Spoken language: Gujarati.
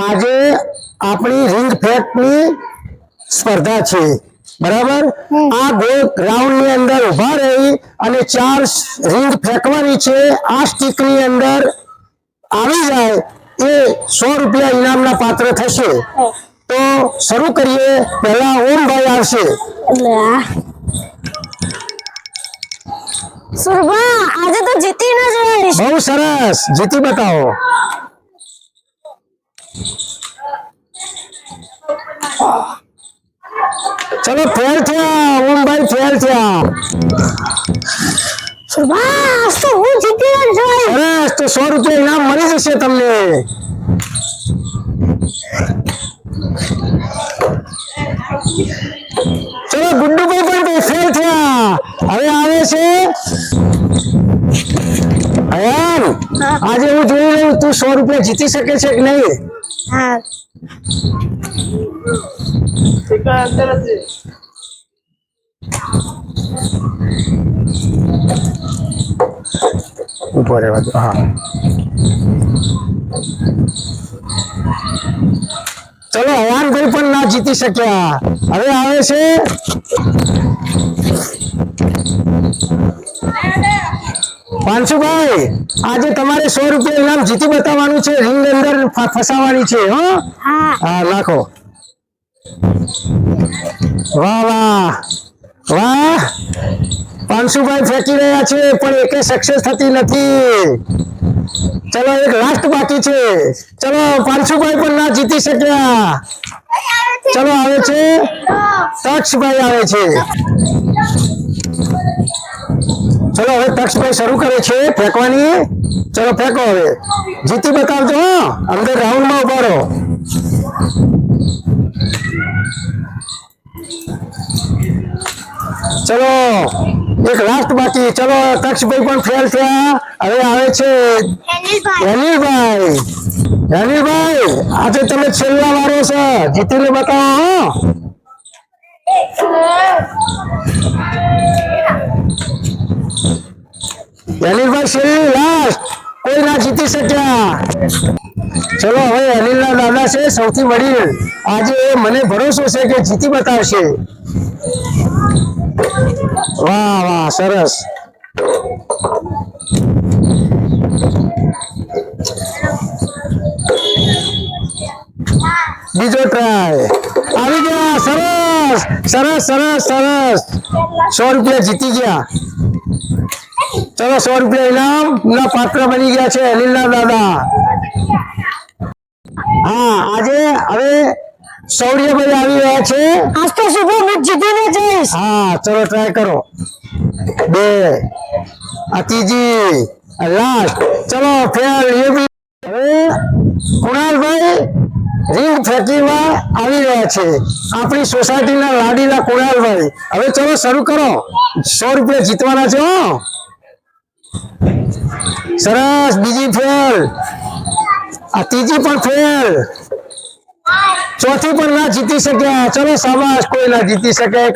આજે આપણી રિંગ ફેંકની સ્પર્ધા છે બરાબર। આ ગોળ રાઉન્ડ ની અંદર ઉભા રહી અને 4 રિંગ ફેંકવાની છે। આ સ્ટીક ની અંદર આવી જાય એ 100 રૂપિયા ઇનામના પાત્ર થશે। તો શરૂ કરીએ। પહેલા ઓમભાઈ આવશે। સુરભા આજે તો જીતી ન જઈશ। બહુ સરસ, જીતી બતાવો। चलो फेल थे ओमभाई फेल थे। सुरभा तो હું જીતી ન જઈશ। સરસ, તો 100 રૂપિયા ઇનામ મળી જશે તમને। चलो गुड्डूભાઈ પણ ફેલ થયા। હવે આવે છે અયાન। આજે હું જોઈ લઉં તું 100 રૂપિયા જીતી શકે છે કે નહીં। હા ઉભો રહેવા દો। હા ચલો અયાનભાઈ પણ ના જીતી શક્યા। હવે આવે છે પાંશુભાઈ। આજે તમારે 100 રૂપિયા ઇનામ જીતી બતાવવાનું છે। રિંગ અંદર ફસાવાની છે। હો હા નાખો। વાહ વાહ વાહ, પાંશુભાઈ ફેંકી રહ્યા છે પણ એકે સક્સેસ થતી નથી। ચલો એક લાસ્ટ બાકી છે। ચલો પાંશુભાઈ પણ ના જીતી શક્યા। ચલો આવે છે તક્ષભાઈ આવે છે। ચલો હવે તક્ષભાઈ શરૂ કરે છે ફેંકવાની। ચલો ફેંકો, હવે જીતી બતાવજો। અંદર રાઉન્ડમાં ઉભા રહો। चलो एक लास्ट बाकी। चलो तक्षभाई पण फेल થયા। હવે આવે છે અનિલભાઈ। અનિલભાઈ આજે તમે છેલ્લા વારો છે, જીતીને બતાવો। અનિલભાઈ છેલ્લી લાસ્ટ, કોઈ ના જીતી શક્યા। ચલો હવે અનિલના દાદા છે સૌથી વડીલ। આજે મને ભરોસો છે કે જીતી બતાવશે। વાહ વાહ સરસ। બીજો ટ્રાય આવી ગયા। સરસ સરસ સરસ સરસ, 100 રૂપિયા જીતી ગયા। ચલો 100 રૂપિયા ઇનામ ના પાત્ર બની ગયા છે અનિલના દાદા। હા આજે હવે શૌર્યભાઈ આવી રહ્યા છે। આજ તો શુભ હું જીતી ન જઈશ। હા ચલો ટ્રાય કરો। 2 આ ત્રીજી લાસ્ટ। ચલો ફેલ। ये भी હવે કુણાલભાઈ રિંગ ફેંકીમાં આવી રહ્યા છે। આપણી સોસાયટીના લાડીલા કુણાલભાઈ। હવે ચલો શરૂ કરો। 100 રૂપિયા જીતવાના છે। સરસ, બીજી ફેલ। આ ત્રીજી પણ ફેલ। ચોથી પણ ના જીતી શક્યા। ચલો શાબાશ, કોઈ ના જીતી શકે।